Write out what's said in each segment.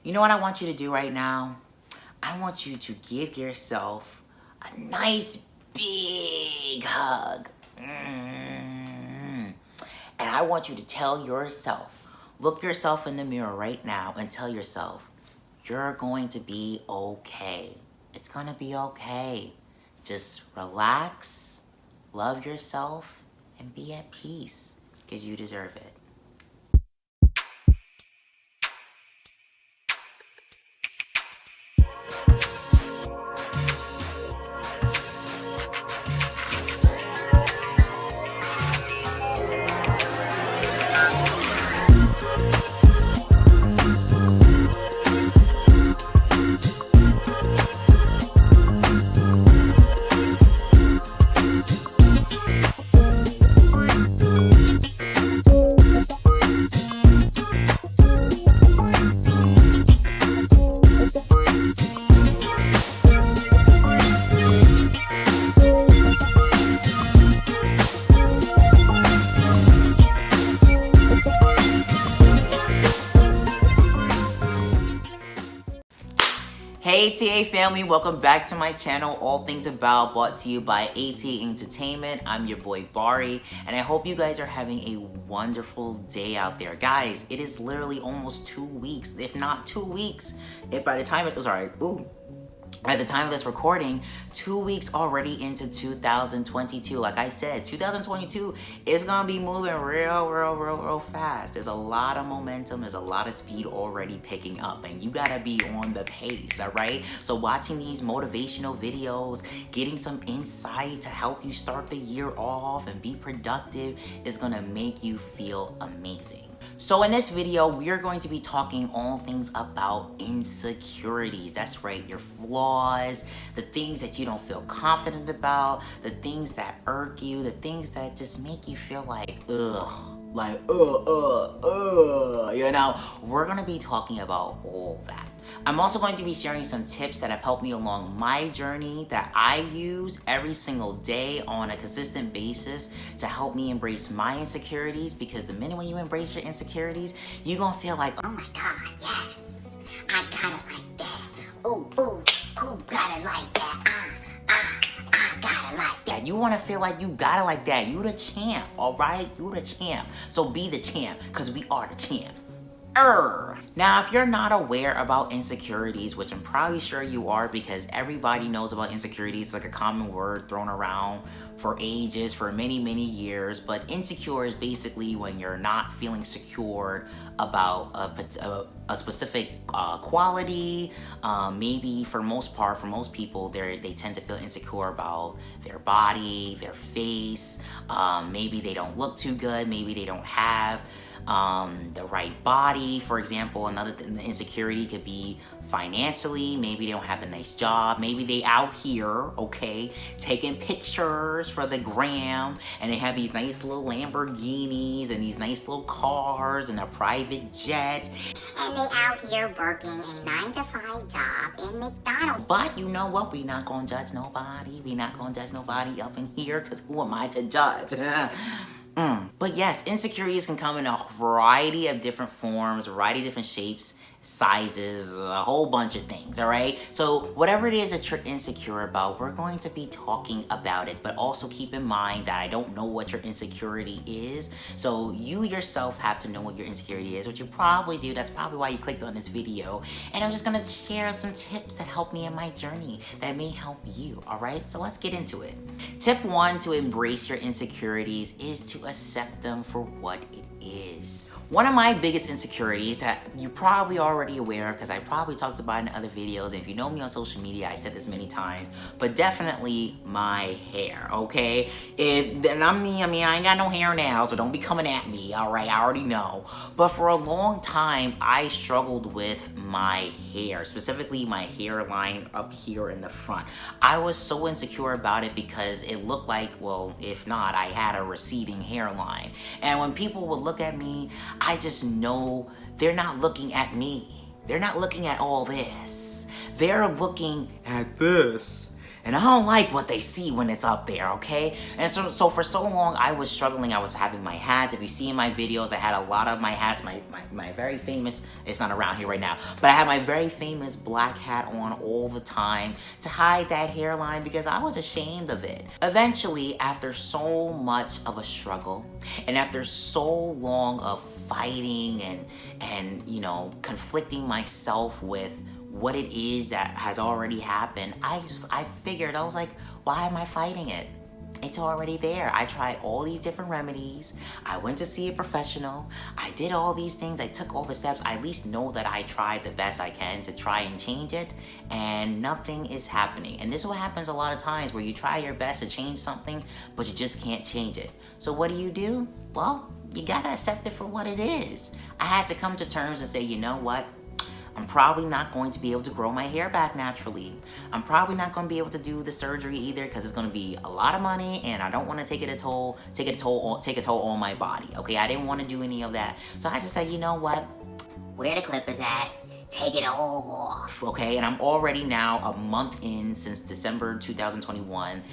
You know what I want you to do right now? I want you to give yourself a nice big hug. And I want you to tell yourself, look yourself in the mirror right now and tell yourself, you're going to be okay. It's gonna be okay. Just relax, love yourself, and be at peace because you deserve it. Hey TA family, welcome back to my channel, All Things About, brought to you by AT Entertainment. I'm your boy Bari, and I hope you guys are having a wonderful day out there. Guys, it is literally almost 2 weeks, if not 2 weeks. At the time of this recording, 2 weeks already into 2022. Like I said, 2022 is gonna be moving real fast. There's a lot of momentum, there's a lot of speed already picking up, and you gotta be on the pace, all right? So watching these motivational videos, getting some insight to help you start the year off and be productive is gonna make you feel amazing. So in this video, we are going to be talking all things about insecurities. That's right, your flaws, the things that you don't feel confident about, the things that irk you, the things that just make you feel like, you know? We're gonna be talking about all that. I'm also going to be sharing some tips that have helped me along my journey that I use every single day on a consistent basis to help me embrace my insecurities, because the minute when you embrace your insecurities, you're gonna feel like, oh my God, yes, I got it like that. Ooh, got it like that. I got it like that. You wanna feel like you got it like that. You the champ, all right? You the champ. So be the champ, because we are the champ. Now, if you're not aware about insecurities, which I'm probably sure you are because everybody knows about insecurities, it's like a common word thrown around for ages, for many years, but insecure is basically when you're not feeling secured about a specific quality. Maybe for most people, they tend to feel insecure about their body, their face. Maybe they don't look too good, maybe they don't have the right body. For example, another insecurity could be financially. Maybe they don't have the nice job. Maybe they out here, okay, taking pictures for the gram, and they have these nice little Lamborghinis and these nice little cars and a private jet. And they out here working a 9-to-5 job in McDonald's. But you know what? We not gonna judge nobody. We not gonna judge nobody up in here, because who am I to judge? But yes, insecurities can come in a variety of different forms, a variety of different shapes, sizes, a whole bunch of things, all right? So whatever it is that you're insecure about, we're going to be talking about it, but also keep in mind that I don't know what your insecurity is. So you yourself have to know what your insecurity is, which you probably do. That's probably why you clicked on this video. And I'm just gonna share some tips that help me in my journey that may help you, all right? So let's get into it. Tip 1 to embrace your insecurities is to accept them for what it is. One of my biggest insecurities that you probably already aware of, because I probably talked about it in other videos, and if you know me on social media, I said this many times, but definitely my hair, okay? I ain't got no hair now, so don't be coming at me, all right? I already know. But for a long time, I struggled with my hair, specifically my hairline up here in the front. I was so insecure about it because it looked like, well, if not, I had a receding hairline. And when people would look at me, I just know they're not looking at me. They're not looking at all this. They're looking at this. and I don't like what they see when it's up there, okay? And so for so long, I was struggling. I was having my hats. If you see in my videos, I had a lot of my hats, my very famous, it's not around here right now, but I had my very famous black hat on all the time to hide that hairline because I was ashamed of it. Eventually, after so much of a struggle, and after so long of fighting and you know, conflicting myself with what it is that has already happened, I figured, I was like, why am I fighting it? It's already there. I tried all these different remedies. I went to see a professional. I did all these things. I took all the steps. I at least know that I tried the best I can to try and change it, and nothing is happening. And this is what happens a lot of times, where you try your best to change something, but you just can't change it. So what do? Well, you gotta accept it for what it is. I had to come to terms and say, you know what? I'm probably not going to be able to grow my hair back naturally. I'm probably not going to be able to do the surgery either, because it's going to be a lot of money, and I don't want to take a toll on my body. Okay, I didn't want to do any of that, so I just said, you know what? Where the clip is at, take it all off, okay? And I'm already now a month in, since December 2021,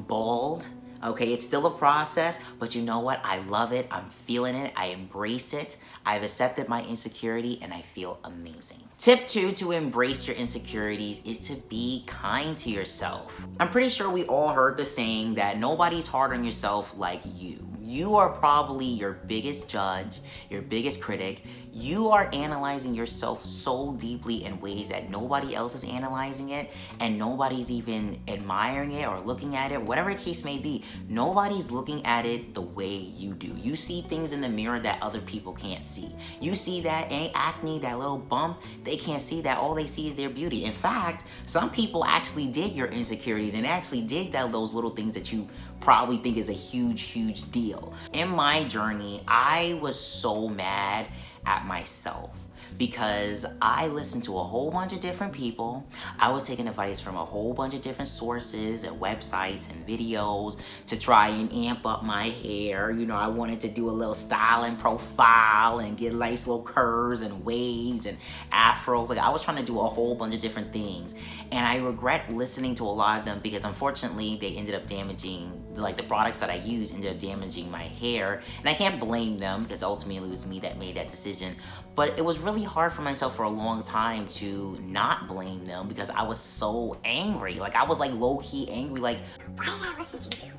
bald. Okay, it's still a process, but you know what? I love it. I'm feeling it. I embrace it. I've accepted my insecurity, and I feel amazing. Tip 2 to embrace your insecurities is to be kind to yourself. I'm pretty sure we all heard the saying that nobody's hard on yourself like you. You are probably your biggest judge, your biggest critic. You are analyzing yourself so deeply in ways that nobody else is analyzing it, and nobody's even admiring it or looking at it, whatever the case may be. Nobody's looking at it the way you do. You see things in the mirror that other people can't see. You see that acne, that little bump, they can't see that. All they see is their beauty. In fact, some people actually dig your insecurities and actually dig those little things that you probably think is a huge deal. In my journey, I was so mad at myself because I listened to a whole bunch of different people. I was taking advice from a whole bunch of different sources and websites and videos to try and amp up my hair. You know, I wanted to do a little styling profile and get nice little curves and waves and afros. Like, I was trying to do a whole bunch of different things. And I regret listening to a lot of them because unfortunately they ended up damaging, like the products that I used ended up damaging my hair. And I can't blame them because ultimately it was me that made that decision. But it was really hard for myself for a long time to not blame them because I was so angry. Like, I was like low-key angry, like, why did I listen to you?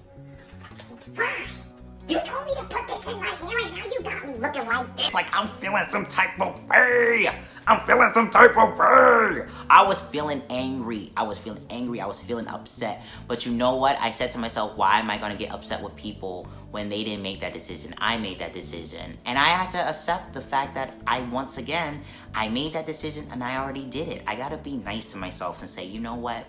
Why? You told me to put this in my hair and now you got me looking like this. Like, I'm feeling some type of way. I'm feeling some type of way. I was feeling angry. I was feeling upset. But you know what? I said to myself, why am I gonna get upset with people when they didn't make that decision? I made that decision. And I had to accept the fact that I made that decision and I already did it. I gotta be nice to myself and say, you know what,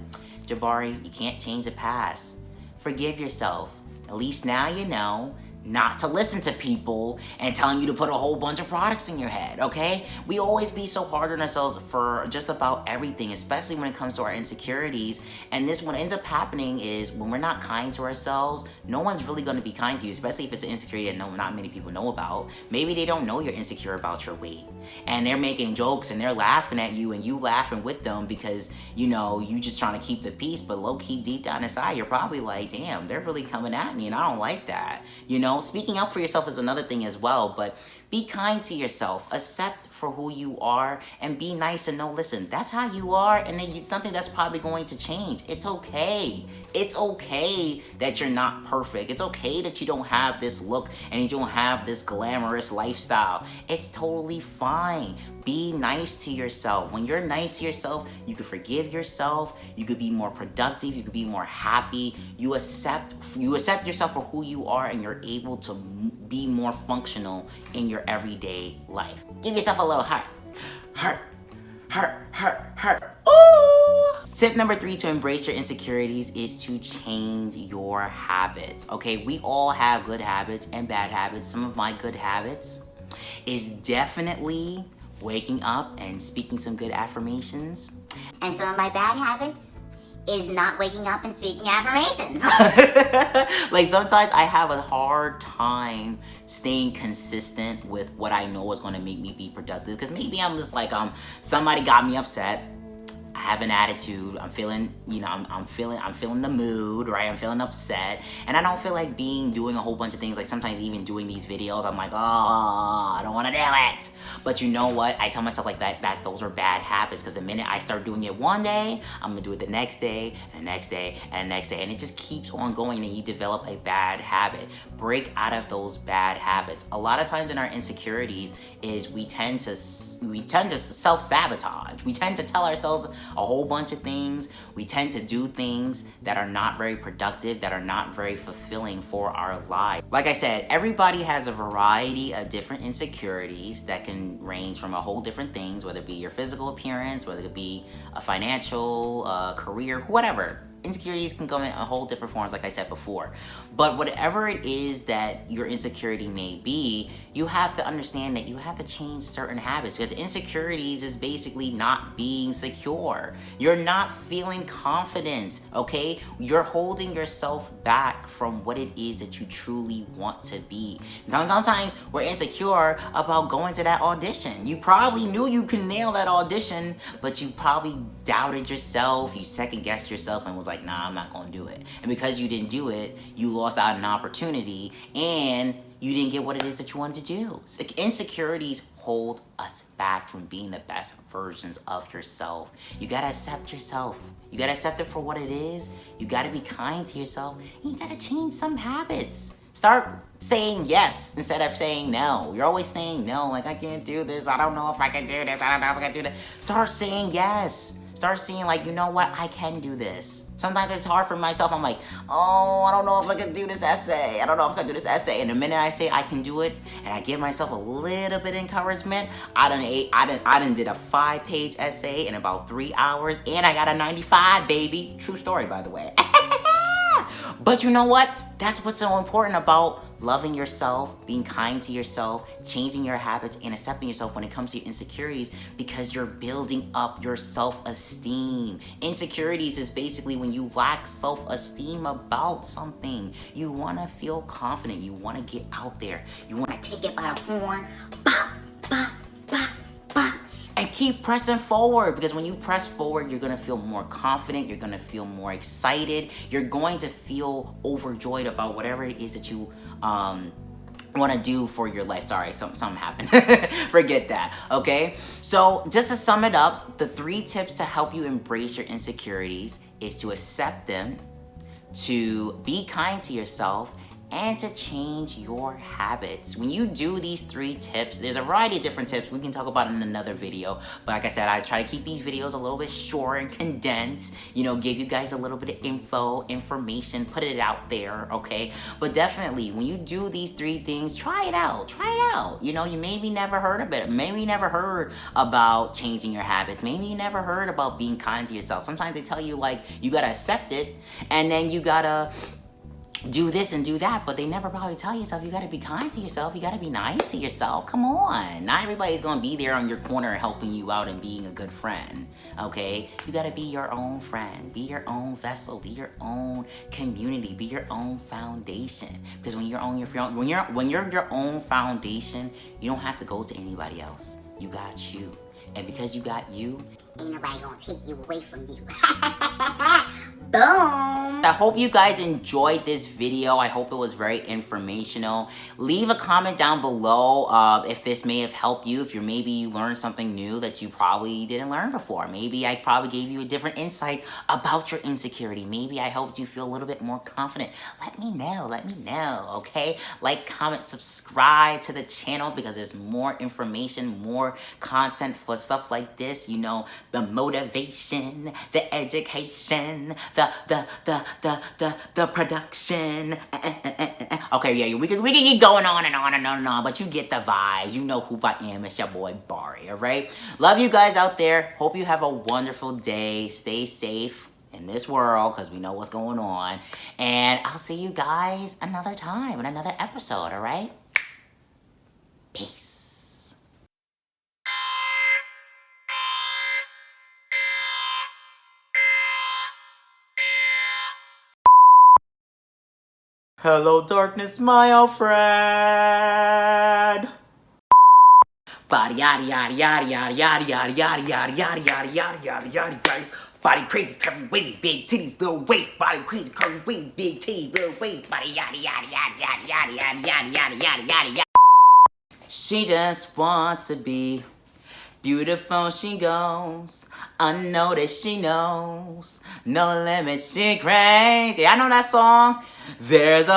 Jabari, you can't change the past. Forgive yourself. At least now you know not to listen to people and telling you to put a whole bunch of products in your head, okay? We always be so hard on ourselves for just about everything, especially when it comes to our insecurities. And this, what ends up happening is when we're not kind to ourselves, no one's really gonna be kind to you, especially if it's an insecurity that not many people know about. Maybe they don't know you're insecure about your weight. And they're making jokes and they're laughing at you and you laughing with them because, you know, you just trying to keep the peace, but low-key deep down inside, you're probably like, damn, they're really coming at me and I don't like that. You know, speaking up for yourself is another thing as well, but be kind to yourself, accept for who you are, and be nice and know, listen, that's how you are, and it's something that's probably going to change. It's okay. It's okay that you're not perfect. It's okay that you don't have this look and you don't have this glamorous lifestyle. It's totally fine. Be nice to yourself. When you're nice to yourself, you can forgive yourself, you could be more productive, you could be more happy, you accept yourself for who you are, and you're able to be more functional in your everyday life. Give yourself a little heart. Heart. Ooh! Tip number 3 to embrace your insecurities is to change your habits. Okay, we all have good habits and bad habits. Some of my good habits is definitely waking up and speaking some good affirmations. And some of my bad habits is not waking up and speaking affirmations. Like, sometimes I have a hard time staying consistent with what I know is going to make me be productive, because maybe I'm just like, somebody got me upset. I have an attitude, I'm feeling, I'm feeling the mood, right? I'm feeling upset, and I don't feel like doing a whole bunch of things. Like sometimes even doing these videos, I'm like, oh, I don't want to do it. But you know what? I tell myself like that those are bad habits, because the minute I start doing it one day, I'm gonna do it the next day, and the next day, and the next day, and it just keeps on going, and you develop a bad habit. Break out of those bad habits. A lot of times in our insecurities is we tend to self-sabotage. We tend to tell ourselves a whole bunch of things. We tend to do things that are not very productive, that are not very fulfilling for our lives. Like I said, everybody has a variety of different insecurities that can range from a whole different things, whether it be your physical appearance, whether it be a financial, career, whatever. Insecurities can come in a whole different forms, like I said before. But whatever it is that your insecurity may be, you have to understand that you have to change certain habits, because insecurities is basically not being secure. You're not feeling confident, okay? You're holding yourself back from what it is that you truly want to be. Now, sometimes we're insecure about going to that audition. You probably knew you could nail that audition, but you probably doubted yourself, you second-guessed yourself, and was like, nah, I'm not gonna do it. And because you didn't do it, you lost out on an opportunity, and you didn't get what it is that you wanted to do. Insecurities hold us back from being the best versions of yourself. You gotta accept yourself. You gotta accept it for what it is. You gotta be kind to yourself. And you gotta change some habits. Start saying yes instead of saying no. You're always saying no, like, I can't do this, I don't know if I can do this, I don't know if I can do that. Start saying yes. Start seeing like, you know what, I can do this. Sometimes it's hard for myself. I'm like, oh, I don't know if I can do this essay. I don't know if I can do this essay. And the minute I say I can do it, and I give myself a little bit of encouragement, I done did a 5-page essay in about 3 hours, and I got a 95, baby. True story, by the way. But you know what? That's what's so important about loving yourself, being kind to yourself, changing your habits, and accepting yourself when it comes to your insecurities, because you're building up your self-esteem. Insecurities is basically when you lack self-esteem about something. You want to feel confident. You want to get out there. You want to take it by the horn. Pop, pop, pop, pop. And keep pressing forward, because when you press forward, you're going to feel more confident, you're going to feel more excited, you're going to feel overjoyed about whatever it is that you want to do for your life. Sorry, something happened. Forget that, okay? So just to sum it up, the 3 tips to help you embrace your insecurities is to accept them, to be kind to yourself, and to change your habits. When you do these 3 tips, there's a variety of different tips we can talk about in another video, but like I said, I try to keep these videos a little bit short and condensed, give you guys a little bit of information, put it out there, okay? But definitely, when you do these 3 things, try it out. You maybe never heard of it. Maybe you never heard about changing your habits. Maybe you never heard about being kind to yourself. Sometimes they tell you, like, you gotta accept it, and then you gotta do this and do that, but they never probably tell yourself you gotta be kind to yourself, you gotta be nice to yourself. Come on, not everybody's gonna be there on your corner helping you out and being a good friend, okay? You gotta be your own friend, be your own vessel, be your own community, be your own foundation. Because when you're your own foundation, you don't have to go to anybody else. You got you, and because you got you, ain't nobody gonna take you away from you. Boom! I hope you guys enjoyed this video. I hope it was very informational. Leave a comment down below if this may have helped you, if maybe you learned something new that you probably didn't learn before. Maybe I probably gave you a different insight about your insecurity. Maybe I helped you feel a little bit more confident. Let me know, okay? Like, comment, subscribe to the channel, because there's more information, more content for stuff like this, the motivation, the education, the production. Okay, yeah, we can keep going on and on and on and on, but you get the vibes. You know who I am. It's your boy Bari, all right? Love you guys out there. Hope you have a wonderful day. Stay safe in this world, because we know what's going on. And I'll see you guys another time in another episode, all right? Peace. Hello, darkness, my old friend. Body yada yada yada yada yada yada yada yada yada yada yada yada yada yada. Body crazy, curvy, wavy, big titties, little weight. Body crazy, curvy, wavy, big titties, little weight. Body yada yada yada yada yada yada yada yada yada yada yada. She just wants to be beautiful. She goes unnoticed. She knows no limit. She crazy. I know that song. There's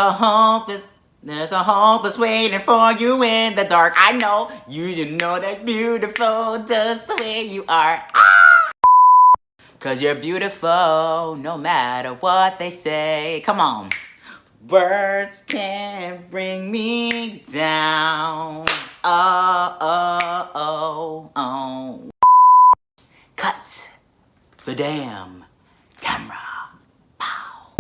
a hopeless waiting for you in the dark. I know you should know that beautiful just the way you are. Cause you're beautiful no matter what they say. Come on. Words can't bring me down. Oh, oh, oh, oh. Cut the damn camera. Pow.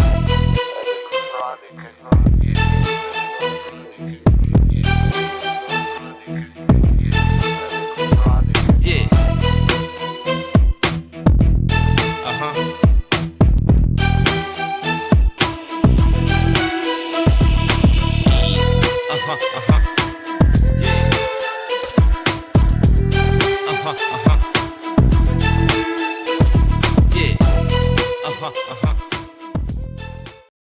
Yeah. Yeah.